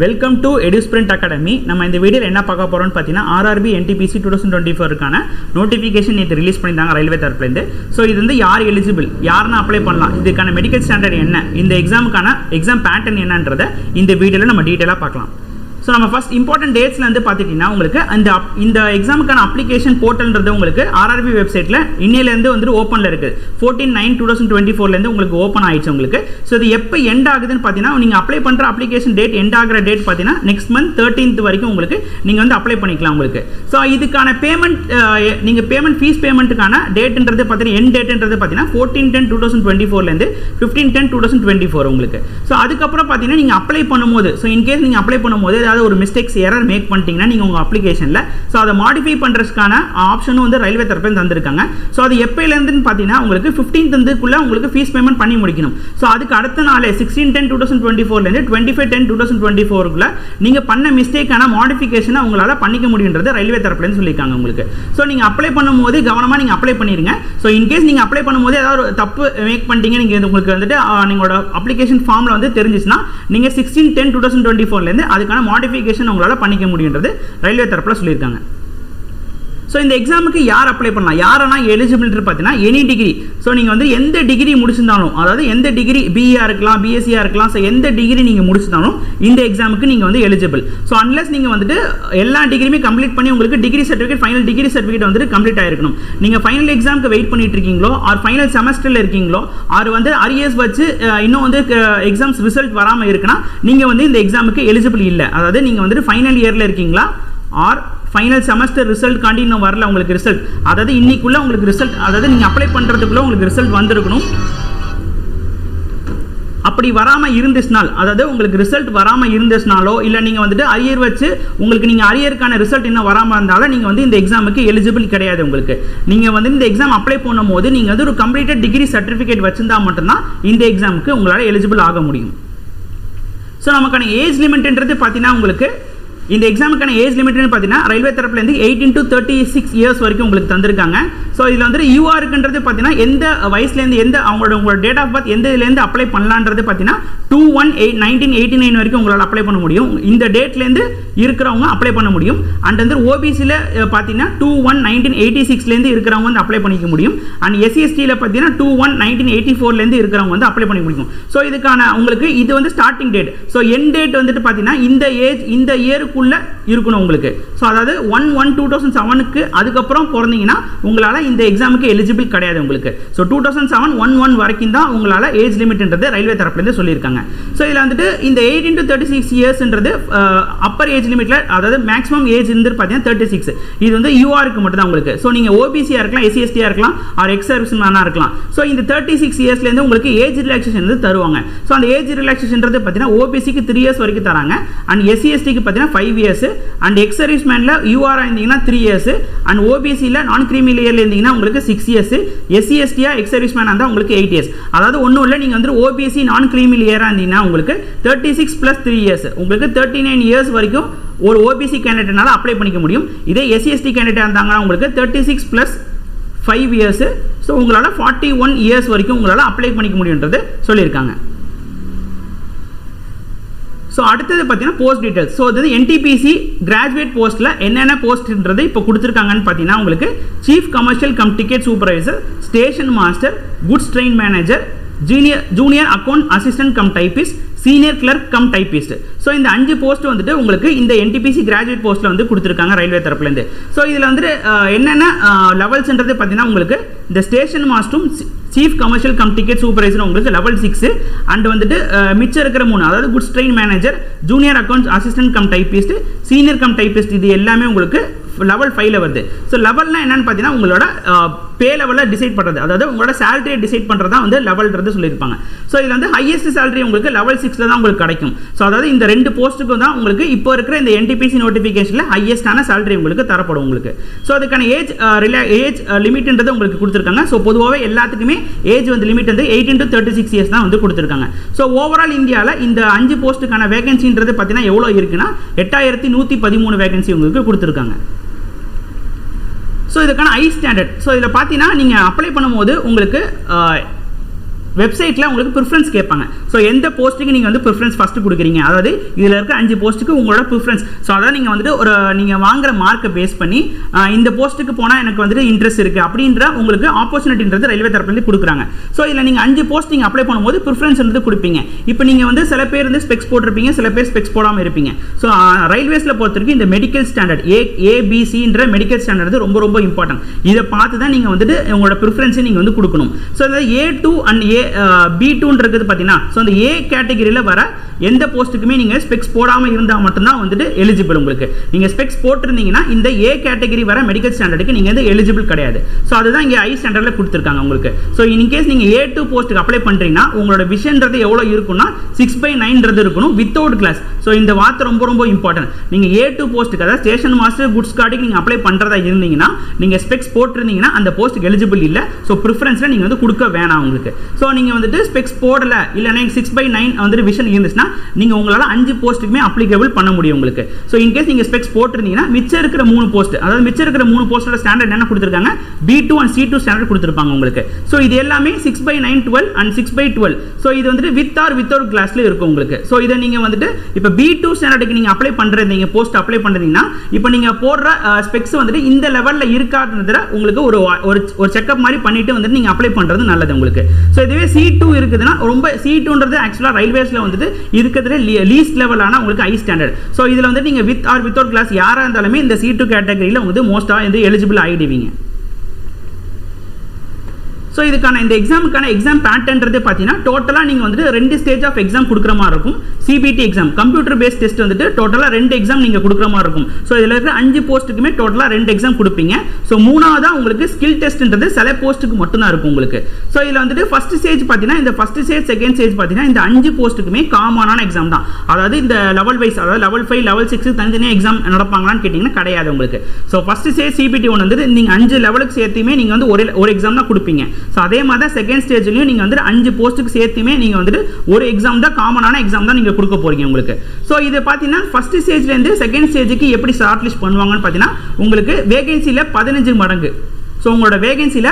Welcome to EduSprint Academy. நம்ம இந்த வீடியோல என்ன பார்க்க போறோம்னு பார்த்தீங்கன்னா RRB NTPC 2024 க்கான நோட்டிஃபிகேஷன் நேத்து ரிலீஸ் பண்ணிருந்தாங்க ரயில்வே தரப்புல இருந்து. சோ இது வந்து யார் எலிஜிபிள், யாரனா அப்ளை பண்ணலாம், இதுக்கான மெடிக்கல் ஸ்டாண்டர்ட் என்ன, இந்த எக்ஸாமுக்கான எக்ஸாம் பேட்டர்ன் என்னன்றதை இந்த வீடியோல நம்ம டீடைலா பார்க்கலாம். ஸோ நம்ம ஃபர்ஸ்ட் இம்பார்ட்டன்ட் டேட்ஸில் வந்து பார்த்துட்டிங்கன்னா உங்களுக்கு இந்த எக்ஸாமுக்கான அப்ளிகேஷன் போர்ட்டல்ன்றது உங்களுக்கு RRB வெப்சைட்டில் இன்னிலேருந்து வந்து ஓப்பனில் இருக்குது. 14/9/2024 உங்களுக்கு ஓப்பன் ஆயிடுச்சு உங்களுக்கு. ஸோ இது எப்போ எண்ட் ஆகுதுன்னு பார்த்தீங்கன்னா நீங்கள் அப்ளை பண்ணுற அப்ளிகேஷன் டேட் எண்ட் ஆகிற டேட் பார்த்தீங்கன்னா நெக்ஸ்ட் மந்த் 13th வரைக்கும் உங்களுக்கு நீங்கள் வந்து அப்ளை பண்ணிக்கலாம் உங்களுக்கு. ஸோ இதுக்கான பேமெண்ட் நீங்கள் ஃபீஸ் பேமெண்ட்டுக்கான டேட்ன்றது பார்த்தீங்கன்னா எண்ட் டேட்ன்றது பார்த்தீங்கன்னா 14/10/2024 15/10/2024 உங்களுக்கு. ஸோ அதுக்கப்புறம் பார்த்தீங்கன்னா நீங்கள் அப்ளை பண்ணும்போது, ஸோ இன்கேஸ் நீங்கள் அப்ளை பண்ணும்போது ஒரு மிஸ்டேக்ஸ் எரர் மேக் பண்ணிட்டீங்கன்னா நீங்க உங்க அப்ளிகேஷன்ல சோ அதை மாடிஃபை பண்றதுக்கான ஆப்ஷனும் வந்து ரயில்வே தரப்புல தந்திருக்காங்க. சோ அது எப்பையில இருந்துன்னு பாத்தீங்கன்னா உங்களுக்கு 15th குள்ள உங்களுக்கு ஃபீஸ் பேமெண்ட் பண்ணி முடிக்கணும். சோ அதுக்கு அடுத்த நாளே 16/10/2024 ல இருந்து 25/10/2024 குள்ள நீங்க பண்ண மிஸ்டேக்கான மாடிஃபிகேஷனை உங்களால பண்ணிக்க முடியும்ன்றது ரயில்வே தரப்புல இருந்து சொல்லிருக்காங்க உங்களுக்கு. சோ நீங்க அப்ளை பண்ணும்போது கவனமா நீங்க அப்ளை பண்ணிருங்க. சோ இன்கேஸ் நீங்க அப்ளை பண்ணும்போது ஏதாவது ஒரு தப்பு மேக் பண்ணிட்டீங்க, நீங்க உங்களுக்கு வந்துட்டு நீங்களோட அப்ளிகேஷன் ஃபார்ம்ல வந்து தெரிஞ்சிச்சுன்னா நீங்க 16/10/2024 ல இருந்து அதுக்கான மாடிஃபிகேஷன் உங்களால பண்ணிக்க முடியும்ன்றது ரயில்வே தரப்புல சொல்லியிருக்காங்க. ஸோ இந்த எக்ஸாமுக்கு யார் அப்ளை பண்ணலாம், யாரெல்லாம் எலிஜிபிலிட்டி பார்த்தீங்கன்னா எனி டிகிரி. ஸோ நீங்கள் வந்து எந்த டிகிரி முடிச்சிருந்தாலும், அதாவது எந்த டிகிரி பிஇஆ இருக்கலாம், பிஎஸ்சியாக இருக்கலாம், ஸோ எந்த டிகிரி நீங்கள் முடிச்சிருந்தாலும் இந்த எக்ஸாமுக்கு நீங்கள் வந்து எலிஜிபிள். ஸோ அன்லெஸ் நீங்கள் வந்துட்டு எல்லா டிகிரியுமே கம்ப்ளீட் பண்ணி உங்களுக்கு degree certificate, final degree certificate வந்துட்டு கம்ப்ளீட் ஆயிருக்கணும். நீங்கள் ஃபைனல் எக்ஸாமுக்கு வெயிட் பண்ணிட்டு இருக்கீங்களோ, ஆர் ஃபைனல் செமஸ்டரில் இருக்கீங்களோ, ஆர் வந்து அரியர்ஸ் வச்சு இன்னும் வந்து எக்ஸாம்ஸ் ரிசல்ட் வராமல் இருக்குன்னா நீங்கள் வந்து இந்த எக்ஸாமுக்கு எலிஜிபிள் இல்லை. அதாவது நீங்கள் வந்துட்டு ஃபைனல் இயரில் இருக்கீங்களா, ஆர் ஃபைனல் செமஸ்டர் ரிசல்ட் காண்டி இன்னும் வரல உங்களுக்கு ரிசல்ட், அதாவது இன்னைக்குள்ள உங்களுக்கு ரிசல்ட், அதாவது நீங்க அப்ளை பண்றதுக்குள்ள உங்களுக்கு ரிசல்ட் வந்திருக்கணும். அப்படி வராம இருந்துச்சுனால், அதாவது உங்களுக்கு ரிசல்ட் வராம இருந்துச்சுனாலோ, இல்ல நீங்க வந்துட்டு அரியர் வச்சு உங்களுக்கு நீங்க அரியருக்கான ரிசல்ட் இன்னும் வராம இருந்தாலும் நீங்க வந்து இந்த எக்ஸாமுக்கு எலிஜிபிள் கிடையாது உங்களுக்கு. நீங்க வந்து இந்த எக்ஸாம் அப்ளை பண்ணும்போது நீங்க வந்து ஒரு கம்ப்ளீட்டட் டிகிரி சர்டிஃபிகேட் வச்சிருந்தா மட்டும்தான் இந்த எக்ஸாமுக்கு உங்களால எலிஜிபிள் ஆக முடியும். ஸோ நமக்கான ஏஜ் லிமிட்ன்றது பார்த்தீங்கன்னா உங்களுக்கு இந்த எக்ஸாமுக்கான ஏஜ் லிமிட்னு பார்த்தீங்கன்னா ரயில்வே தரப்புல இருந்து 18 to 36 இயர்ஸ் வரைக்கும் உங்களுக்கு தந்திருக்காங்க. ஸோ இதில் வந்து யூஆருக்குன்றது பார்த்தீங்கன்னா எந்த வயசுலேருந்து எந்த உங்களோட டேட் ஆஃப் பர்த் எந்த இதுலேருந்து அப்ளை பண்ணலான்றது பார்த்தீங்கன்னா 2/1/1989 வரைக்கும் உங்களால் அப்ளை பண்ண முடியும். இந்த டேட்லேருந்து இருக்கிறவங்க அப்ளை பண்ண முடியும். அண்ட் வந்து ஓபிசியில் பார்த்தீங்கன்னா 2/1/1986 இருக்கிறவங்க வந்து அப்ளை பண்ணிக்க முடியும். அண்ட் எஸ்சிஎஸ்டியில் பார்த்தீங்கன்னா 2/1/1984 இருக்கிறவங்க வந்து அப்ளை பண்ணிக்க முடியும். ஸோ இதுக்கான உங்களுக்கு இது வந்து starting date. So end date வந்துட்டு பார்த்தீங்கன்னா இந்த இயருக்கு இருக்கணும் உங்களுக்கு. சோ அதாவது 1/1/2007 அதுக்கப்புறம் பிறந்தீங்கன்னா உங்களால இந்த எக்ஸாமுக்கு எலிஜிபிள் கிடையாது உங்களுக்கு. சோ 2007 1/1 வரைக்கும் தான் உங்களால ஏஜ் லிமிட்ன்றது ரயில்வே தரப்புல இருந்து சொல்லியிருக்காங்க. சோ இதுல வந்துட்டு இந்த 18 to 36 இயர்ஸ்ன்றது அப்பர் ஏஜ் லிமிட்ல, அதாவது மேக்ஸிமம் ஏஜ் இருந்து பாத்தீங்கன்னா 36. இது வந்து யூஆருக்கு மட்டும் தான் உங்களுக்கு. சோ நீங்க ஓபிசியா இருக்கலாம், எஸ்சிஎஸ்டியா இருக்கலாம், ஆர் எக்ஸ் சர்வீஸ்மேனா இருக்கலாம். சோ இந்த 36 இயர்ஸ்ல இருந்து உங்களுக்கு ஏஜ் ரிலாக்சேஷன் வந்து தருவாங்க. சோ அந்த ஏஜ் ரிலாக்சேஷன்ன்றது பாத்தீங்கன்னா ஓபிசிக்கு 3 இயர்ஸ் வரைக்கும் தராங்க. அண்ட் எஸ்சிஎஸ்டிக்கு பாத்தீங்கன்னா 5 years, and ex servicemanல UR இருந்தீங்கன்னா 3 years, and OBCல நான் கிரீமி லேயர்ல இருந்தீங்கன்னா உங்களுக்கு 6 years, SC/ST ex serviceman இருந்தா உங்களுக்கு 8 years. அதாவது ஒண்ணும் இல்ல, நீங்க வந்து OBC நான் கிரீமி லேயரா இருந்தீங்கன்னா உங்களுக்கு 36 plus 3 years உங்களுக்கு 39 years வரைக்கும் ஒரு OBC கேண்டிடேட்னால அப்ளை பண்ணிக்க முடியும். இதே SC/ST கேண்டிடேட் இருந்தாங்கன்னா உங்களுக்கு 36 plus 5 years, சோ உங்களால 41 years வரைக்கும் உங்களால அப்ளை பண்ணிக்க முடியும்ன்றது சொல்லியிருக்காங்க. ஸோ அடுத்தது பார்த்தீங்கன்னா போஸ்ட் டீடைல்ஸ். ஸோ அது NTPC கிராஜுவேட் போஸ்ட்டில் என்னென்ன போஸ்ட்ன்றது இப்போ கொடுத்துருக்காங்கன்னு பார்த்தீங்கன்னா உங்களுக்கு chief commercial cum ticket supervisor, station master, goods train manager, junior account assistant cum typist, senior clerk cum typist. So இந்த 5 போஸ்ட் வந்துட்டு உங்களுக்கு இந்த NTPC கிராஜுவேட் போஸ்ட்டில் வந்து கொடுத்துருக்காங்க ரயில்வே தரப்புலேருந்து. ஸோ இதில் வந்துட்டு என்னென்ன லெவல்ஸ்ன்றது பார்த்தீங்கன்னா உங்களுக்கு இந்த ஸ்டேஷன் மாஸ்டரும் chief commercial cum ticket supervisor உங்களுக்கு லெவல் 6, அண்ட் வந்துட்டு மிச்சம் இருக்கிற 3, அதாவது goods train manager, junior accounts assistant cum typist, senior cum typist, இது எல்லாமே உங்களுக்கு லெவல் 5 வருது. ஸோ லெவல்னா என்னன்னு பார்த்தீங்கன்னா உங்களோட பே லெவலில் டிசைட் பண்ணுறது, அதாவது உங்களோட சேலரியை டிசைட் பண்ணுறது தான் வந்து லெவல்ன்றது சொல்லியிருப்பாங்க. ஸோ இதில் வந்து ஹையஸ்ட் சேலரி உங்களுக்கு லெவல் 6 தான் உங்களுக்கு கிடைக்கும். ஸோ அதாவது இந்த 2 போஸ்ட்டுக்கும் தான் உங்களுக்கு இப்போ இருக்கிற இந்த NTPC நோட்டிஃபிகேஷனில் ஹையஸ்டான சேலரி உங்களுக்கு தரப்படும் உங்களுக்கு. ஸோ அதுக்கான ஏஜ் லிமிட்ன்றது உங்களுக்கு கொடுத்துருக்காங்க. ஸோ பொதுவாகவே எல்லாத்துக்குமே ஏஜ் வந்து லிமிட் வந்து 18 to 36 இயர்ஸ் தான் வந்து கொடுத்துருக்காங்க. ஸோ ஓவரால் இந்தியாவில் இந்த 5 போஸ்ட்டுக்கான வேகன்சின்றது பார்த்தீங்கன்னா எவ்வளோ இருக்குன்னா 8113 வேகன்சி உங்களுக்கு கொடுத்துருக்காங்க. ஸோ இதுக்கான ஐ ஸ்டாண்டர்ட். ஸோ இதில் பார்த்தீங்கன்னா நீங்கள் அப்ளை பண்ணும்போது உங்களுக்கு வெப்சைட்டில் உங்களுக்கு ப்ரிஃபரன்ஸ் கேட்பாங்க. ஸோ எந்த போஸ்ட்டுக்கு நீங்கள் வந்து ப்ரிஃபரன்ஸ் ஃபஸ்ட்டு கொடுக்குறீங்க, அதாவது இதில் இருக்க 5 போஸ்ட்டுக்கு உங்களோட ப்ரிஃபரன்ஸ். ஸோ அதாவது நீங்கள் வந்துட்டு நீங்கள் வாங்குற மார்க்கை பேஸ் பண்ணி இந்த போஸ்ட்டுக்கு போனால் எனக்கு வந்துட்டு இன்ட்ரெஸ்ட் இருக்குது அப்படின்ற உங்களுக்கு ஆப்பர்ச்சுனிட்டின்றது ரயில்வே தரப்புலேருந்து கொடுக்குறாங்க. ஸோ இதில் நீங்கள் 5 போஸ்ட் நீங்கள் அப்ளை பண்ணும்போது ப்ரிஃபரன்ஸ் வந்து கொடுப்பீங்க. இப்போ நீங்கள் வந்து சில பேர் வந்து ஸ்பெக்ஸ் போட்டிருப்பீங்க, சில பேர் ஸ்பெக்ஸ் போடாமல் இருப்பீங்க. ஸோ ரயில்வேஸில் பொறுத்த வரைக்கும் இந்த மெடிக்கல் ஸ்டாண்டர்ட் ஏபிசின்ற மெடிக்கல் ஸ்டாண்டர்ட் ரொம்ப ரொம்ப இம்பார்ட்டன்ட். இதை பார்த்து தான் நீங்கள் வந்துட்டு உங்களோட ப்ரிஃபரன்ஸை நீங்கள் வந்து கொடுக்கணும். ஸோ இதில் A2 அண்ட் B2ன்றது பார்த்தீங்கன்னா ஸோ அந்த ஏ கேட்டகரியில் வர எந்த போஸ்ட்டுக்குமே நீங்கள் ஸ்பெக்ஸ் போடாமல் இருந்தால் மட்டும்தான் வந்துட்டு எலிஜிபிள். உங்களுக்கு நீங்கள் ஸ்பெக்ஸ் போட்டிருந்தீங்கன்னா இந்த ஏ கேட்டகரி வர மெடிக்கல் ஸ்டாண்டர்டுக்கு நீங்கள் வந்து எலிஜிபிள் கிடையாது. ஸோ அதுதான் இங்கே ஐ ஸ்டாண்டர்டில் கொடுத்துருக்காங்க உங்களுக்கு. ஸோ இன்கேஸ் நீங்கள் A2 போஸ்ட்டுக்கு அப்ளை பண்ணுறீங்கன்னா உங்களோட விஷன்றது எவ்வளோ இருக்குன்னா 6/9 இருக்கணும் வித்தவுட் கிளாஸ். ஸோ இந்த வார்த்தை ரொம்ப ரொம்ப இம்பார்ட்டன்ட். நீங்கள் A2 போஸ்ட்டுக்கு அதாவது ஸ்டேஷன் மாஸ்டர் குட்ஸ் கார்டுக்கு நீங்கள் அப்ளை பண்ணுறதா இருந்தீங்கன்னா நீங்கள் ஸ்பெக்ஸ் போட்டிருந்தீங்கன்னா அந்த போஸ்ட்டுக்கு எலிஜிபிள் இல்லை. ஸோ ப்ரிஃபரன்ஸில் நீங்கள் வந்து கொடுக்க வேணாம் உங்களுக்கு. ஸோ நீங்கள் வந்துட்டு ஸ்பெக்ஸ் போடலை இல்லைன்னா 6/9 வந்துட்டு விஷன் இருந்துச்சுன்னா நீங்கள் உங்களால் 5 போஸ்ட்டுக்குமே அப்ளிகபிள் பண்ண முடியும் உங்களுக்கு. ஸோ இன்கேஸ் நீங்கள் ஸ்பெக்ஸ் போட்டிருந்தீங்கன்னா மிச்சம் இருக்கிற 3 போஸ்ட், அதாவது மிச்சம் இருக்கிற 3 போஸ்ட்டோட ஸ்டாண்டர்ட் என்ன கொடுத்துருக்காங்க, B2 அண்ட் C2 ஸ்டாண்டர்ட் கொடுத்துருப்பாங்க உங்களுக்கு. ஸோ இது எல்லாமே 6/9, 12 அண்ட் 6/12. ஸோ இது வந்துட்டு வித் ஆர் வித்தவுட் கிளாஸ்ல இருக்கும் உங்களுக்கு. ஸோ இதை நீங்கள் வந்துட்டு இப்போ B2 ஸ்டாண்டர்டுக்கு நீங்கள் அப்ளை பண்ணுறீங்க, போஸ்ட் அப்ளை பண்ணுறீங்கன்னா இப்போ நீங்கள் போடுற ஸ்பெக்ஸ் வந்துட்டு இந்த லெவலில் இருக்காதுன்றத உங்களுக்கு ஒரு செக்அப் மாதிரி பண்ணிட்டு வந்துட்டு நீங்கள் அப்ளை பண்ணுறது நல்லது உங்களுக்கு. ஸோ இதுவே C2 இருக்குதுன்னா ரொம்ப C2ன்றது ஆக்சுவலாக ரயில்வேஸில் வந்துட்டு இருக்கிறதுல லீஸ்ட் லெவலான உங்களுக்கு ஹை ஸ்டாண்டர்ட். ஸோ இதில் வந்து நீங்கள் வித் ஆர் வித்தவுட் கிளாஸ் யாராக இருந்தாலுமே இந்த C2 கேட்டகரியில் வந்து மோஸ்ட்டாக வந்து எலிஜிபிள் ஆகிடுவீங்க. ஸோ இதுக்கான இந்த எக்ஸாமுக்கான எக்ஸாம் பேட்டர்ன்றது பார்த்தீங்கன்னா டோட்டலாக நீங்கள் வந்துட்டு 2 ஸ்டேஜ் ஆஃப் எக்ஸாம் கொடுக்குற மாதிரி இருக்கும். CBT exam computer based test வந்துட்டு டோட்டலாக 2 எக்ஸாம் நீங்கள் கொடுக்குற மாதிரி இருக்கும். ஸோ இதில் இருக்கிற 5 போஸ்ட்டுக்குமே டோட்டலாக 2 எக்ஸாம் கொடுப்பீங்க. ஸோ மூணாவதாக உங்களுக்கு ஸ்கில் டெஸ்ட்ன்றது சில போஸ்ட்டுக்கு மட்டும்தான் இருக்கும் உங்களுக்கு. ஸோ இதில் வந்துட்டு ஃபர்ஸ்ட் ஸ்டேஜ் பார்த்தீங்கன்னா இந்த ஃபர்ஸ்ட் ஸ்டேஜ் செகண்ட் ஸ்டேஜ் பார்த்தீங்கன்னா இந்த 5 போஸ்ட்டுக்குமே காமனான எக்ஸாம் தான். அதாவது இந்த லெவல் வைஸ், அதாவது லெவல் 5 லெவல் 6 தனித்தனியாக எக்ஸாம் நடப்பாங்களான்னு கேட்டிங்கன்னா கிடையாது உங்களுக்கு. ஸோ ஃபர்ஸ்ட் ஸ்டேஜ் CBT 1 வந்து நீங்கள் 5 லெவலுக்கு சேர்த்துமே நீங்கள் வந்து ஒரு எக்ஸாம் தான் கொடுப்பீங்க. ஸோ அதே மாதிரி தான் செகண்ட் ஸ்டேஜ்லயும் நீங்க வந்து 5 போஸ்ட்டுக்கு சேர்த்துமே நீங்க வந்து ஒரு எக்ஸாம் தான், காமனான எக்ஸாம் தான் நீங்க கொடுக்க போறீங்க உங்களுக்கு. சோ இது பாத்தீங்கன்னா ஃபர்ஸ்ட் ஸ்டேஜ்ல இருந்து செகண்ட் ஸ்டேஜுக்கு எப்படி ஷார்ட் லிஸ்ட் பண்ணுவாங்கன்னு பாத்தீங்கன்னா உங்களுக்கு வேகன்சில 15 மடங்கு. ஸோ உங்களோட வேகன்சியில்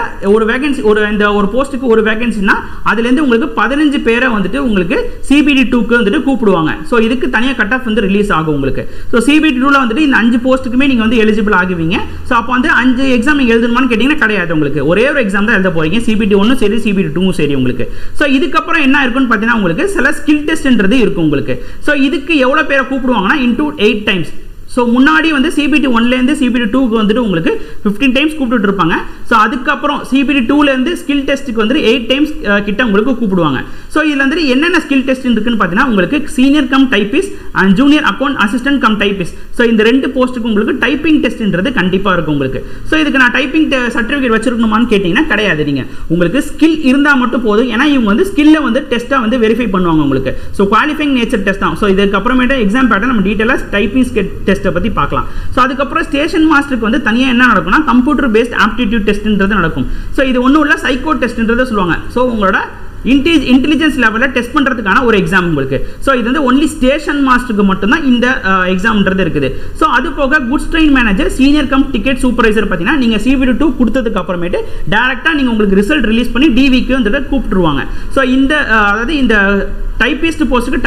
ஒரு போஸ்ட்டுக்கு ஒரு வேகன்சினா அதுலேருந்து உங்களுக்கு 15 பேரை வந்துட்டு உங்களுக்கு CBT 2க்கு வந்துட்டு கூப்பிடுவாங்க. ஸோ இதுக்கு தனியாக கட் ஆஃப் வந்து ரிலீஸ் ஆகும் உங்களுக்கு. ஸோ CBT 2ல வந்துட்டு இந்த 5 போஸ்ட்டுக்குமே நீங்கள் வந்து எலிஜிபிள் ஆகுவீங்க. ஸோ அப்போ வந்து 5 எக்ஸாம் நீங்கள் எழுதணுமான்னு கேட்டிங்கன்னா கிடையாது உங்களுக்கு. ஒரே ஒரு எக்ஸாம் தான் எழுத போறீங்க. CBT 1 சரி, CBT 2 சரி உங்களுக்கு. ஸோ இதுக்கப்புறம் என்ன இருக்குன்னு பார்த்தீங்கன்னா உங்களுக்கு சில ஸ்கில் டெஸ்ட்ன்றது இருக்கும் உங்களுக்கு. ஸோ இதுக்கு எவ்வளோ பேரை கூப்பிடுவாங்கன்னா into 8 times. ஸோ முன்னாடி வந்து CBT 1லேருந்து CBT 2க்கு வந்துட்டு உங்களுக்கு 15 டைம்ஸ் கூப்பிட்டு இருப்பாங்க. ஸோ அதுக்கப்புறம் CBT 2லேருந்து ஸ்கில் டெஸ்ட்டுக்கு வந்துட்டு 8 டைம்ஸ் கிட்ட உங்களுக்கு கூப்பிடுவாங்க. ஸோ இதில் வந்துட்டு என்னென்ன ஸ்கில் டெஸ்ட் இருக்குன்னு பார்த்தீங்கன்னா உங்களுக்கு senior cum typist and junior account assistant come typist. So இந்த 2 போஸ்ட்டுக்கு உங்களுக்கு டைப்பிங் டெஸ்ட்ன்றது கண்டிப்பாக இருக்கும் உங்களுக்கு. ஸோ இதுக்கு நான் டைப்பிங் சர்டிஃபிகேட் வச்சிருக்கணுமான்னு கேட்டிங்கன்னா கிடையாது. நீங்கள் உங்களுக்கு ஸ்கில் இருந்தால் மட்டும் போதும். ஏன்னா இவங்க வந்து ஸ்கில்லை வந்து டெஸ்ட்டாக வந்து வெரிஃபை பண்ணுவாங்க உங்களுக்கு. ஸோ குவாலிஃபைங் நேச்சர் டெஸ்ட் தான். ஸோ இதுக்கப்புறமேட்டு எக்ஸாம் பேட்டர்ன் நம்ம டீட்டெயிலாக டைப்பிங் டெஸ்ட் பத்தி பார்க்கலாம். சோ அதுக்கு அப்புறம் ஸ்டேஷன் மாஸ்டருக்கு வந்து தனியா என்ன நடக்கும்னா கம்ப்யூட்டர் பேஸ்ட் ஆப்டிட்யூட் டெஸ்ட்ன்றது நடக்கும். சோ இது ஒண்ணும் இல்ல சைக்கோ டெஸ்ட்ன்றத சொல்லுவாங்க. சோ உங்களோட இன்டெலிஜென்ஸ் லெவல்ல டெஸ்ட் பண்றதுக்கான ஒரு எக்ஸாம் உங்களுக்கு. சோ இது வந்து ஒன்லி ஸ்டேஷன் மாஸ்டருக்கு மட்டும் தான் இந்த எக்ஸாம்ன்றது இருக்குது. சோ அது போக goods train manager, senior come ticket supervisor பாத்தீங்கன்னா நீங்க CBT 2 கொடுத்ததுக்கு அப்புறமேட்டு டைரக்டா நீங்க உங்களுக்கு ரிசல்ட் ரிலீஸ் பண்ணி DVக்கு வந்து கூப்பிட்டுருவாங்க. சோ இந்த அதாவது இந்த டைப்பிஸ்ட் போஸ்ட்டுக்கு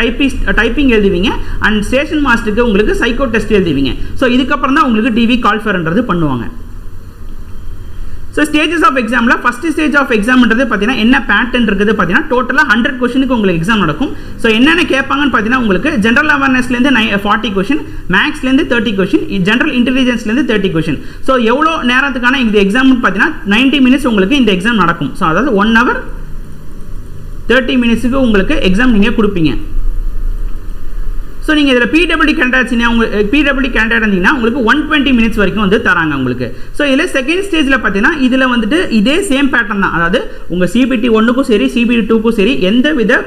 டைப்பிங் எழுதுவீங்க அண்ட் ஸ்டேஷன் மாஸ்டருக்கு உங்களுக்கு சைக்கோ டெஸ்ட் எழுதுவீங்க. ஸோ இதுக்கப்புறம் தான் உங்களுக்கு DV கால்ஃபர்ன்றது பண்ணுவாங்க. ஸோ ஸ்டேஜஸ் ஆஃப் எக்ஸாமில் ஃபர்ஸ்ட் ஸ்டேஜ் ஆஃப் எக்ஸாம்ன்றது பார்த்தீங்கன்னா என்ன பேட்டர்ன் இருக்குது பார்த்தீங்கன்னா டோட்டலாக 100 கொஸ்டினுக்கு உங்களுக்கு எக்ஸாம் நடக்கும். ஸோ என்னென்ன கேட்பாங்கன்னு பார்த்தீங்கன்னா உங்களுக்கு ஜென்ரல் அவேர்னஸ்லேருந்து 40 கொஸ்டின், மேக்ஸ்லேருந்து 30 கொஸ்டின், ஜென்ரல் இன்டெலிஜென்ஸ்லேருந்து 30 கொஸ்டின். ஸோ எவ்வளோ நேரத்துக்கான இந்த எக்ஸாம்னு பார்த்தீங்கன்னா 90 மினிட்ஸ் உங்களுக்கு இந்த எக்ஸாம் நடக்கும். ஸோ அதாவது 1 hour 30 மினிட்ஸுக்கு உங்களுக்கு எக்ஸாம் நீங்கள் கொடுப்பீங்க. ஸோ நீங்கள் இதில் PWD கேண்டிடேட் இருந்தீங்கன்னா உங்களுக்கு 120 மினிட்ஸ் வரைக்கும் வந்து தராங்க உங்களுக்கு. ஸோ இதில் செகண்ட் ஸ்டேஜில் பார்த்தீங்கன்னா இதில் வந்துட்டு இதே சேம் பேட்டர்ன் தான். அதாவது உங்கள் CBT 1க்கும் சரி CBT 2க்கும் சரி எந்த வித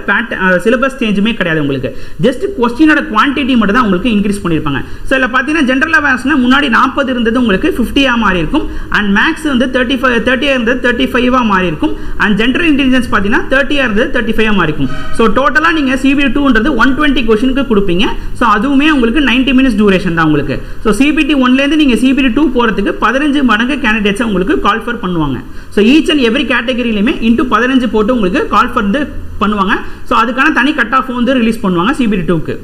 சிலபஸ் சேஞ்சுமே கிடையாது உங்களுக்கு. ஜஸ்ட் கொஸ்டினோட குவான்டிட்டி மட்டும் தான் உங்களுக்கு இன்க்ரீஸ் பண்ணியிருப்பாங்க. ஸோ இதில் பார்த்தீங்கன்னா ஜென்ரல் அவேர்னஸ்ல முன்னாடி 40 இருந்தது உங்களுக்கு 50 மாறி இருக்கும். அண்ட் மேக்ஸ் வந்து 30 இருந்தது 35 மாறி இருக்கும். அண்ட் ஜென்ரல் இன்டெலிஜென்ஸ் பார்த்தீங்கன்னா 30 இருந்தது 35 மாறி இருக்கும். ஸோ டோட்டலாக நீங்கள் CBT 2ன்றது 120 கொஸ்டினுக்கு கொடுப்பீங்க. ஸோ அதுவுமே உங்களுக்கு 90 minutes டியூரேஷன் தான் உங்களுக்கு. ஸோ CBT 1லேருந்து நீங்கள் CBT 2 போகிறதுக்கு 15 மடங்கு கேண்டிடேட்ஸை உங்களுக்கு கால் ஃபர் பண்ணுவாங்க. ஸோ ஈச் அண்ட் எவ்ரி கேட்டகரியிலுமே இன்ட்டு 15 போட்டு உங்களுக்கு கால் ஃபர் வந்து பண்ணுவாங்க. ஸோ அதுக்கான தனி கட் ஆஃப் வந்து ரிலீஸ் பண்ணுவாங்க CBT 2க்கு.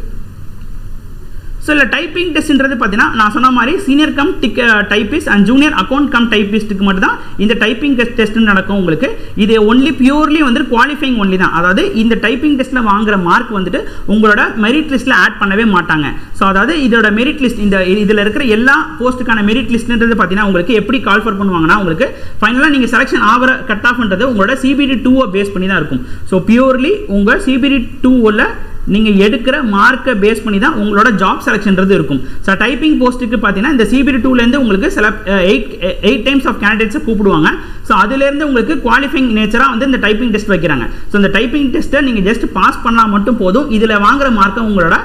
ஸோ இல்லை டைப்பிங் டெஸ்ட்ன்றது பார்த்தீங்கன்னா நான் சொன்ன மாதிரி senior cum typist and junior account cum டைப்பிஸ்ட்டுக்கு மட்டும் தான் இந்த டைப்பிங் டெஸ்ட் நடக்கும் உங்களுக்கு. இது ஒன்லி பியூர்லி வந்து குவாலிஃபைங் ஒன்லி தான். அதாவது இந்த டைப்பிங் டெஸ்ட்டில் வாங்குற மார்க் வந்துட்டு உங்களோட மெரிட் லிஸ்ட்டில் ஆட் பண்ணவே மாட்டாங்க. ஸோ அதாவது இதோட மெரிட் லிஸ்ட் இதில் இருக்கிற எல்லா போஸ்ட்டுக்கான மெரிட் லிஸ்ட்ன்றது பார்த்தீங்கன்னா உங்களுக்கு எப்படி கால் ஃபர் பண்ணுவாங்கன்னா உங்களுக்கு ஃபைனலாக நீங்கள் செலெக்ஷன் ஆகிற கட் ஆஃப்ன்றது உங்களோட CBT 2 பேஸ் பண்ணி தான் இருக்கும். ஸோ பியூர்லி உங்கள் CBT 2 நீங்கள் எடுக்கிற மார்க்கை பேஸ் பண்ணி தான் உங்களோட ஜாப் செலெக்ஷன்றது இருக்கும். ஸோ டைப்பிங் போஸ்ட்டுக்கு பார்த்தீங்கன்னா இந்த CBT 2லேருந்து உங்களுக்கு சில 8 டைம்ஸ் ஆஃப் கேண்டிடேட்ஸை கூப்பிடுவாங்க. ஸோ அதுலேருந்து உங்களுக்கு குவாலிஃபைங் நேச்சராக வந்து இந்த டைப்பிங் டெஸ்ட் வைக்கிறாங்க. ஸோ இந்த டைப்பிங் டெஸ்ட்டை நீங்கள் ஜஸ்ட் பாஸ் பண்ணால் மட்டும் போதும். இதில் வாங்குற மார்க்கை உங்களோட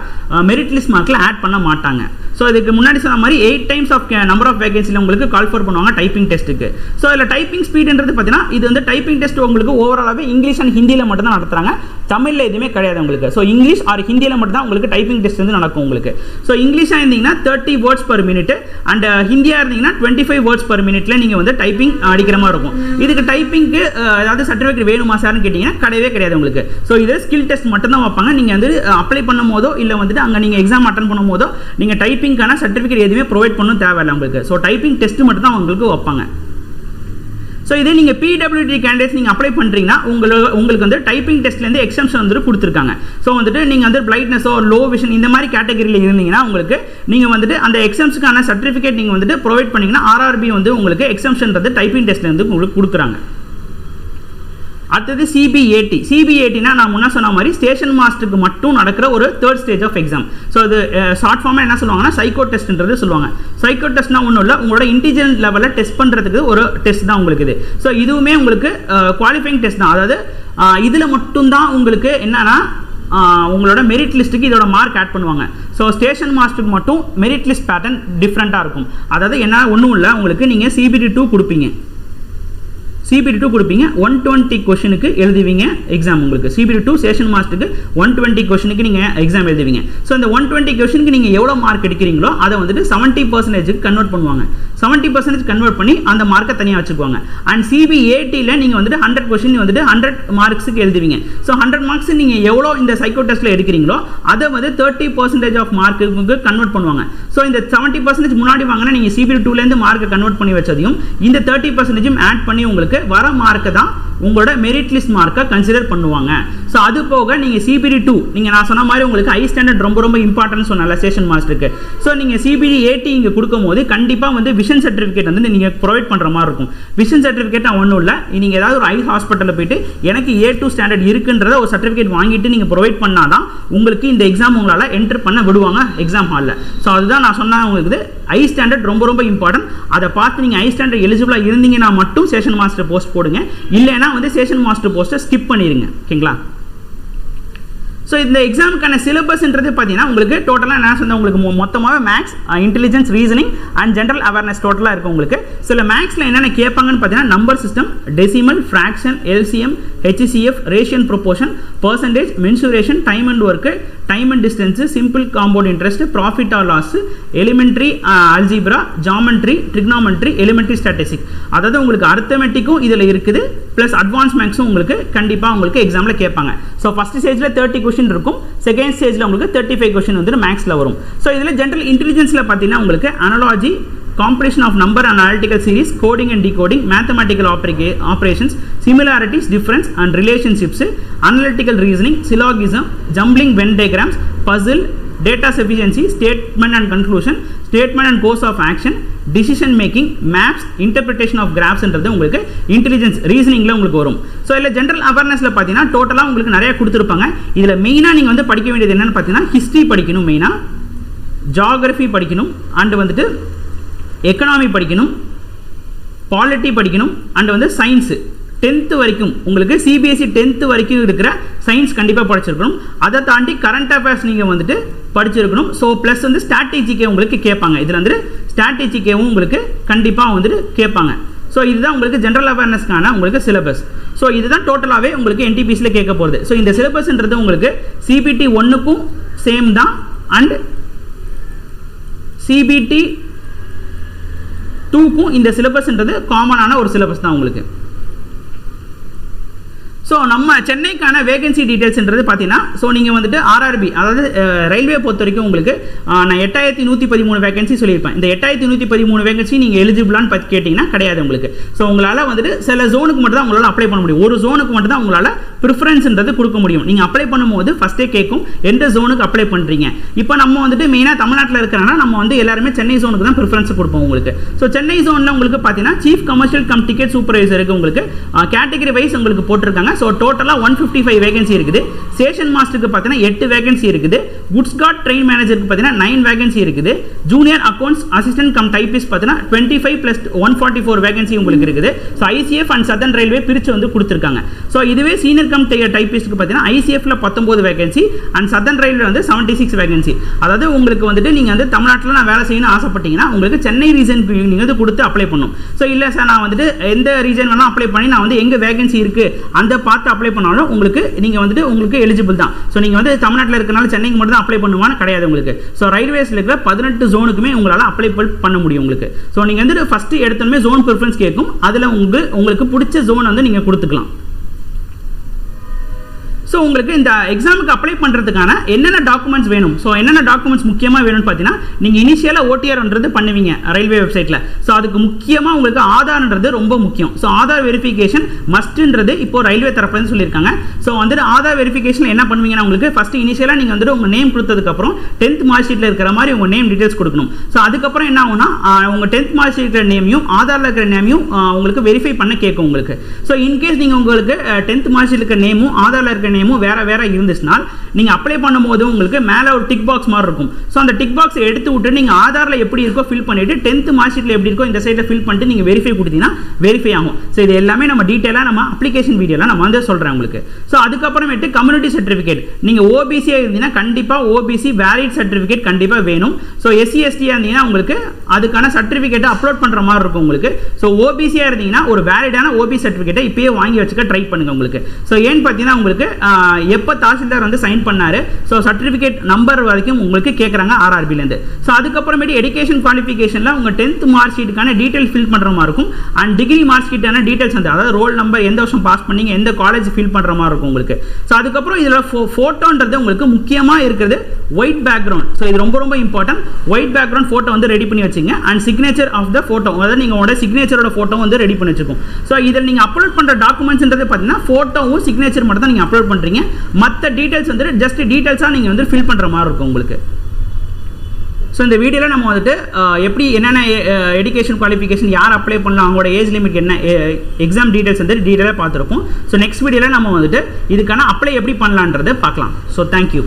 மெரிட் லிஸ்ட் மார்க்கில் ஆட் பண்ண மாட்டாங்க. ஸோ இதுக்கு முன்னாடி சொன்ன மாதிரி 8 டைம்ஸ் ஆஃப் நம்பர் ஆஃப் வேகன்சியில் உங்களுக்கு கால் ஃபர் பண்ணுவாங்க டைப்பிங் டெஸ்ட்டுக்கு. ஸோ இதில் டைப்பிங் ஸ்பீடுன்றது பார்த்தீங்கன்னா இது வந்து டைப்பிங் டெஸ்ட் உங்களுக்கு ஓவராலாகவே இங்கிலீஷ் அண்ட் ஹிந்தியில் மட்டும் தான் நடத்துறாங்க. தமிழில் எதுவுமே கிடையாது உங்களுக்கு. ஸோ இங்கிலீஷ் ஆர் ஹிந்தியில் மட்டும் தான் உங்களுக்கு டைப்பிங் டெஸ்ட் வந்து நடக்கும் உங்களுக்கு. ஸோ இங்கிலீஷாக இருந்தீங்கன்னா 30 words per minute அண்ட் ஹிந்தியாக இருந்தீங்கன்னா 25 words per minute நீங்கள் வந்து டைப்பிங் அடிக்கிற மாதிரி இருக்கும். இதுக்கு டைப்பிங்க்கு ஏதாவது சர்டிஃபிகேட் வேணுமா சார்னு கேட்டிங்கன்னா கிடையவே கிடையாது உங்களுக்கு. ஸோ இது ஸ்கில் டெஸ்ட் மட்டும் தான் வைப்பாங்க. நீங்கள் வந்து அப்ளை பண்ணும் போதோ இல்லை வந்துட்டு அங்கே நீங்கள் எக்ஸாம் அட்டன் பண்ணும் போதோ நீங்கள் டைப்பிங்கான சர்டிஃபிகேட் எதுவுமே ப்ரொவைட் பண்ணணும் தேவையில்லை உங்களுக்கு. ஸோ டைப்பிங் டெஸ்ட் மட்டும் தான் உங்களுக்கு வைப்பாங்க. ஸோ இதே நீங்கள் PWD கேண்டிடேட்ஸ் நீங்கள் அப்ளை பண்ணுறீங்கன்னா உங்களுக்கு வந்து டைப்பிங் டெஸ்ட்லேருந்து எக்ஸம்ஷன் வந்துட்டு கொடுத்துருக்காங்க. ஸோ வந்துட்டு நீங்கள் வந்து பிளைட்னஸோ லோ விஷன் இந்த மாதிரி கேட்டகரியில் இருந்தீங்கன்னா உங்களுக்கு நீங்கள் வந்துட்டு அந்த எக்ஸம்ஸுக்கான சர்டிஃபிகேட் நீங்கள் வந்துட்டு ப்ரொவைட் பண்ணிங்கன்னா RRB வந்து உங்களுக்கு எக்ஸம்ஷன்றது டைப்பிங் டெஸ்ட்லேருந்து உங்களுக்கு கொடுக்குறாங்க. அடுத்தது CBAT நான் முன்ன சொன்ன மாதிரி ஸ்டேஷன் மாஸ்டருக்கு மட்டும் நடக்கிற ஒரு 3rd stage of exam. So இது ஷார்ட் ஃபார்மாக என்ன சொல்லுவாங்கன்னா சைக்கோ டெஸ்ட்ன்றது சொல்லுவாங்க. சைக்கோ டெஸ்ட்னா ஒன்றும் இல்லை, உங்களோட இன்டெலிஜென்ஸ் லெவலில் டெஸ்ட் பண்ணுறதுக்கு ஒரு டெஸ்ட் தான் உங்களுக்கு இது. ஸோ இதுவுமே உங்களுக்கு குவாலிஃபைங் டெஸ்ட் தான். அதாவது இதில் மட்டும்தான் உங்களுக்கு என்னன்னா உங்களோட மெரிட் லிஸ்ட்டுக்கு இதோட மார்க் ஆட் பண்ணுவாங்க. ஸோ ஸ்டேஷன் மாஸ்டருக்கு மட்டும் மெரிட் லிஸ்ட் பேட்டர்ன் டிஃப்ரெண்ட்டாக இருக்கும். அதாவது என்ன ஒன்றும் இல்லை, உங்களுக்கு நீங்கள் CBT 2 கொடுப்பீங்க. CBT 2 கொடுப்பீங்க, 120 கொஷனுக்கு எழுதுவீங்க எக்ஸாம். உங்களுக்கு CBT 2 ஸ்டேஷன் மாஸ்டருக்கு 120 கொஷனுக்கு நீங்கள் எக்ஸாம் எழுதுவீங்க. ஸோ இந்த 120 கொஷனுக்கு நீங்கள் எவ்வளோ மார்க் எடுக்கிறீங்களோ அதை வந்துட்டு 70% கன்வெர்ட் பண்ணுவாங்க. 70% கன்வெர்ட் பண்ணி அந்த மார்க்கை தனியாக வச்சுக்குவாங்க. அண்ட் CBATயில் நீங்கள் வந்துட்டு 100 கொஷின் வந்துட்டு 100 மார்க்ஸுக்கு எழுதுவீங்க. ஸோ 100 மார்க்ஸ் நீங்கள் எவ்வளோ இந்த சைக்கோ டெஸ்ட்டில் எடுக்கிறீங்களோ அதை வந்து 30% ஆஃப் மார்க்குக்கு கன்வெர்ட் பண்ணுவாங்க. ஸோ இந்த 70% முன்னாடி வாங்கினா நீங்கள் CBT 2லேருந்து மார்க்கை கன்வெர்ட் பண்ணி வச்சதையும் இந்த 30% ஆட் பண்ணி உங்களுக்கு வர மார்க்கு தான் உங்களோட மெரிட் லிஸ்ட் மார்க்கை கன்சிடர் பண்ணுவாங்க. ஸோ அது போக நீங்கள் CBT 2 நீங்கள் நான் சொன்ன மாதிரி உங்களுக்கு ஹை ஸ்டாண்டர்ட் ரொம்ப ரொம்ப இம்பார்ட்டன்ட் சொன்னால ஸ்டேஷன் மாஸ்டருக்கு. ஸோ நீங்கள் CBAT இங்கே கொடுக்கும் போது கண்டிப்பாக வந்து விஷன் சர்டிஃபிகேட் வந்து நீங்கள் ப்ரொவைட் பண்ணுற மாதிரி இருக்கும். விஷன் சர்டிஃபிகேட் ஒன்றும் இல்லை, நீங்கள் ஏதாவது ஒரு ஐ ஹாஸ்பிட்டலில் போயிட்டு எனக்கு A2 ஸ்டாண்டர்ட் இருக்குன்றத ஒரு சர்டிஃபிகேட் வாங்கிட்டு நீங்கள் ப்ரொவைட் பண்ணால் தான் உங்களுக்கு இந்த எக்ஸாம் உங்களால் என்டர் பண்ண விடுவாங்க எக்ஸாம் ஹாலில். ஸோ அதுதான் நான் சொன்ன உங்களுக்கு ஐ ஸ்டாண்டர்ட் ரொம்ப ரொம்ப இம்பார்ட்டன்ட். அதை பார்த்து நீங்கள் ஐ ஸ்டாண்டர்ட் எலிஜிபிளாக இருந்தீங்கன்னா மட்டும் ஸ்டேஷன் மாஸ்டர் போஸ்ட் போடுங்க, இல்லைன்னா வந்து ஸ்டேஷன் மாஸ்டர் போஸ்ட்டை ஸ்கிப் பண்ணிடுங்க. ஓகேங்களா? ஸோ இந்த எக்ஸாமுக்கான சிலபஸ்ன்றது பார்த்தீங்கன்னா உங்களுக்கு டோட்டலாக என்ன சொன்னால் உங்களுக்கு மொத்தமாக maths, intelligence, reasoning and general awareness டோட்டலாக இருக்கும் உங்களுக்கு. சில மேக்ஸில் என்னென்ன கேட்பாங்கன்னு பார்த்தீங்கன்னா number system, decimal, fraction, LCM, HCF, ratio and proportion, percentage, mensuration, time and work, time and distance, simple compound interest, profit or loss, elementary algebra, geometry, trigonometry, elementary statistic. அதாவது உங்களுக்கு அர்த்தமெட்டிக்கும் இதில் இருக்குது, ப்ளஸ் அட்வான்ஸ் மேக்ஸும் உங்களுக்கு கண்டிப்பாக உங்களுக்கு எக்ஸாமில் கேட்பாங்க. ஸோ ஃபஸ்ட் ஸ்டேஜில் 30 கொஷின் இருக்கும், செகண்ட் ஸ்டேஜில் உங்களுக்கு 35 கொஷின் வந்துட்டு மேக்ஸில் வரும். ஸோ இதில் ஜென்ரல் இன்டெலிஜென்ஸில் பார்த்தீங்கன்னா உங்களுக்கு analogy, comparison of number and analytical series, coding and decoding, mathematical operations, similarities, difference and relationships, analytical reasoning, syllogism, jumbling Venn diagrams, puzzle, data sufficiency, statement and conclusion, statement and course of action, decision making, maps, interpretation of graphs என்றது உங்களுக்கு intelligence ரீசனிங்ல உங்களுக்கு வரும். So இதில் general அவேர்னஸ்ல பார்த்தீங்கன்னா டோட்டலாக உங்களுக்கு நிறைய கொடுத்துருப்பாங்க. இதில் மெயினாக நீங்கள் வந்து படிக்க வேண்டியது என்னன்னு பார்த்தீங்கன்னா ஹிஸ்ட்ரி படிக்கணும், மெயினாக ஜியாகிரஃபி படிக்கணும், அண்ட் வந்துட்டு எக்கனாமி படிக்கணும், பாலிட்டி படிக்கணும், அண்ட் வந்து சயின்ஸு 10th வரைக்கும் உங்களுக்கு CBSE 10th வரைக்கும் இருக்கிற சயின்ஸ் கண்டிப்பாக படிச்சிருக்கணும். அதை தாண்டி கரண்ட் அஃபேர்ஸ் நீங்கள் வந்துட்டு படிச்சிருக்கணும். ஸோ ப்ளஸ் வந்து ஸ்ட்ராட்டஜிக்கே உங்களுக்கு கேட்பாங்க. இதில் வந்துட்டு ஸ்ட்ராட்டஜிக்கேவும் உங்களுக்கு கண்டிப்பாக வந்துட்டு கேட்பாங்க. ஸோ இதுதான் உங்களுக்கு ஜென்ரல் அவேர்னஸ்க்கான உங்களுக்கு சிலபஸ். ஸோ இதுதான் டோட்டலாகவே உங்களுக்கு NTPCயில் கேட்க போகிறது. ஸோ இந்த சிலபஸ்ன்றது உங்களுக்கு CBT 1க்கும் சேம் தான், அண்ட் சிபிடி 2க்கும் இந்த சிலபஸ்ன்றது காமனான ஒரு சிலபஸ் தான் உங்களுக்கு. ஸோ நம்ம சென்னைக்கான வேகன்சி டீட்டெயில்ஸ்ன்றது பார்த்தீங்கன்னா, ஸோ நீங்கள் வந்துட்டு ஆர்ஆர்பி அதாவது ரயில்வே பொறுத்த வரைக்கும் உங்களுக்கு நான் 8113 வேகன்சி சொல்லியிருப்பேன். இந்த 8113 வேகன்சி நீங்கள் எலிஜிபிளான்னு பார்த்து கேட்டிங்கன்னா கிடையாது உங்களுக்கு. ஸோ உங்களால் வந்துட்டு சில ஜோனுக்கு மட்டும் தான் உங்களால் அப்ளை பண்ண முடியும். ஒரு ஜோனுக்கு மட்டும் தான் உங்களால் ப்ரிஃபரன்ஸ்ன்றது கொடுக்க முடியும். நீங்கள் அப்ளை பண்ணும்போது ஃபஸ்ட்டே கேட்கும் எந்த ஜோனுக்கு அப்ளை பண்ணுறீங்க. இப்போ நம்ம வந்துட்டு மெயினாக தமிழ்நாட்டில் இருக்கிறனா நம்ம வந்து எல்லாருமே சென்னை ஜோனுக்கு தான் ப்ரிஃபரன்ஸ் கொடுப்போம் உங்களுக்கு. ஸோ சென்னை ஜோனில் உங்களுக்கு பார்த்தீங்கன்னா சீஃப் கமர்ஷியல் கம் டிக்கெட் சூப்பர்வைசருக்கு உங்களுக்கு கேட்டகரி வைஸ் உங்களுக்கு போட்டிருக்காங்க. ஸோ டோட்டலாக 155 வேகன்சி இருக்குது. ஸ்டேஷன் மாஸ்டருக்கு பார்த்தீங்கன்னா 8 வேகன்சி இருக்குது. குட்ஸ் கார்ட் ட்ரெயின் மேனேஜருக்கு பார்த்தீங்கன்னா 9 வேகன்சி இருக்குது. Junior accounts assistant cum typist பார்த்தீங்கன்னா 25 + 144 வேகன்சி உங்களுக்கு இருக்குது. So ICF and southern railway பிரித்து வந்து கொடுத்துருக்காங்க. ஸோ இதுவே சீனியர் கம் டைபிஸ்ட்டுக்கு பார்த்தீங்கன்னா ஐசிஎஃப்ல 19 வேகன்சி அண்ட் சதர்ன் ரயில்வே வந்து 76 வேகன்சி. அதாவது உங்களுக்கு வந்துட்டு நீங்கள் வந்து தமிழ்நாட்டில் நான் வேலை செய்யணும்னு ஆசைப்பட்டீங்கன்னா உங்களுக்கு சென்னை ரீஜனுக்கு நீங்கள் வந்து கொடுத்து அப்ளை பண்ணணும். ஸோ இல்லை சார் நான் வந்துட்டு எந்த ரீஜன் வேணால் அப்ளை பண்ணி நான் வந்து எங்கே வேகன்சி இருக்குது அந்த பார்த்து அப்ளை பண்ணாலும் உங்களுக்கு நீங்கள் வந்துட்டு உங்களுக்கு எலிஜிபிள் தான். ஸோ நீங்கள் வந்து தமிழ்நாட்டில் இருக்கிறனால சென்னைக்கு மட்டும் தான் அப்ளை பண்ணுவான்னு கிடையாது உங்களுக்கு. ஸோ ரயில்வேஸில் இருக்கிற 18 ஜோனுக்குமே உங்களால் அப்ளை பண்ண முடியும் உங்களுக்கு. ஸோ நீங்கள் வந்து ஃபஸ்ட்டு எடுத்தோமே ஜோன் ப்ரிஃபரன்ஸ் கேட்கும். அதில் உங்களுக்கு பிடிச்ச ஜோன் வந்து நீங்கள் கொடுத்துக்கலாம். ஸோ உங்களுக்கு இந்த எக்ஸாமுக்கு அப்ளை பண்ணுறதுக்கான என்னென்ன டாக்குமெண்ட்ஸ் வேணும், ஸோ என்னென்ன டாக்குமெண்ட்ஸ் முக்கியமாக வேணும்னு பார்த்தீங்கன்னா, நீங்கள் இனிஷியலாக ஓடிஆர்ன்றது பண்ணுவீங்க ரயில்வே வெப்சைட்டில். ஸோ அதுக்கு முக்கியமாக உங்களுக்கு ஆதார்ன்றது ரொம்ப முக்கியம். ஸோ ஆதார் வெரிஃபிகேஷன் மஸ்ட்ன்றது இப்போ ரயில்வே தரப்புன்னு சொல்லியிருக்காங்க. ஸோ வந்துட்டு ஆதார் வெரிஃபிகேஷன் என்ன பண்ணுவீங்கன்னா, உங்களுக்கு ஃபஸ்ட்டு இனிஷியலாக நீங்கள் வந்துட்டு உங்கள் நேம் கொடுத்ததுக்கப்புறம் 10th மார்க் ஷீட்டில் இருக்கிற மாதிரி உங்கள் நேம் டீட்டெயில்ஸ் கொடுக்கணும். ஸோ அதுக்கப்புறம் என்ன ஆகும்னா உங்கள் 10th மார்க் ஷீட்டில் நேமையும் ஆதாரில் இருக்கிற நேமையும் உங்களுக்கு வெரிஃபை பண்ண கேட்கும் உங்களுக்கு. ஸோ இன்கேஸ் நீங்கள் உங்களுக்கு 10th மார்க் ஷீட்டில் இருக்கிற நேமும் ஆதாரில் இருக்கிற வேற இருந்துச்சுன்னா நீங்க அப்ளை பண்ணும்போது உங்களுக்கு மேல ஒரு டிக் பாக்ஸ் மாதிரி இருக்கும். சோ அந்த டிக் பாக்ஸ் எடுத்து விட்டு நீங்க ஆதார்ல எப்படி இருக்கோ ஃபில் பண்ணிட்டு 10th மார்க் ஷீட்ல எப்படி இருக்கோ இந்த சைடுல ஃபில் பண்ணிட்டு நீங்க வெரிஃபை கொடுத்தீங்கன்னா வெரிஃபை ஆகும். சோ இது எல்லாமே நம்ம டீடைலா நம்ம அப்ளிகேஷன் வீடியோல நம்ம வந்து சொல்றேன் உங்களுக்கு. சோ அதுக்கு அப்புறமேட்டு கம்யூனிட்டி சர்டிபிகேட், நீங்க ஓபிசி இருந்தீங்கன்னா கண்டிப்பா ஓபிசி வேலிட் சர்டிபிகேட் கண்டிப்பா வேணும். சோ எஸ்சி எஸ்டி இருந்தீங்கன்னா உங்களுக்கு அதுக்கான சர்டிபிகேட் அப்லோட் பண்ற மாதிரி இருக்கும் உங்களுக்கு. சோ ஓபிசியா இருந்தீங்கன்னா ஒரு வேலிடான ஓபிசி சர்டிபிகேட்டை இப்பயே வாங்கி வச்சுக்க ட்ரை பண்ணுங்க உங்களுக்கு. சோ ஏன்னு பார்த்தீங்கன்னா உங்களுக்கு எப்போ தாசில்தார் வந்து சைன் பண்ணாரு, ஸோ சர்டிஃபிகேட் நம்பர் வரைக்கும் உங்களுக்கு கேட்குறாங்க ஆர்ஆர்பிலேருந்து. ஸோ அதுக்கப்புறமேட்டு எஜுகேஷன் குவாலிஃபிகேஷனில் உங்கள் 10th மார்க் ஷீட்டுக்கான டீட்டெயில் ஃபில் பண்ணுற மாதிரி இருக்கும். அண்ட் டிகிரி மார்க் ஷீட்டான டீட்டெயில்ஸ் வந்து அதாவது ரோல் நம்பர், எந்த வருஷம் பாஸ் பண்ணீங்க, எந்த காலேஜ் ஃபில் பண்ணுற மாதிரி இருக்கும் உங்களுக்கு. ஸோ அதுக்கப்புறம் இதில் ஃபோட்டோன்றது உங்களுக்கு முக்கியமாக இருக்கிறது ஒயிட் பேக்ரவுண்ட். ஸோ இது ரொம்ப ரொம்ப இம்பார்ட்டன்ட். ஒயிட் பேக்ரவுண்ட் ஃபோட்டோ வந்து ரெடி பண்ணி வச்சுங்க. And signature of the photo, அதாவது நீங்கள் உங்களோட சிக்னேச்சரோட ஃபோட்டோ வந்து ரெடி பண்ணி வச்சுக்கோம். ஸோ இதில் நீங்கள் அப்லோட் பண்ணுற டாக்குமெண்ட்ஸ்ன்றது பார்த்தீங்கன்னா ஃபோட்டோவும் சிக்னேச்சர் மட்டும் தான் நீங்கள் அப்லோட் பண்ணுறீங்க. மற்ற டீடைல்ஸ் வந்து ஜஸ்ட் டீடைல்ஸாக நீங்கள் வந்து ஃபில் பண்ணுற மாதிரி இருக்கும் உங்களுக்கு. ஸோ இந்த வீடியோவில் நம்ம வந்துட்டு எப்படி என்னென்ன எஜுகேஷன் குவாலிஃபிகேஷன் யார் அப்ளை பண்ணலாம், அவங்களோட ஏஜ் லிமிட் என்ன, எக்ஸாம் டீடைல்ஸ் வந்து டீட்டெயிலாக பார்த்துருக்கோம். ஸோ நெக்ஸ்ட் வீடியோவில் நம்ம வந்துட்டு இதுக்கான அப்ளை எப்படி பண்ணலான்றதை பார்க்கலாம். So thank you.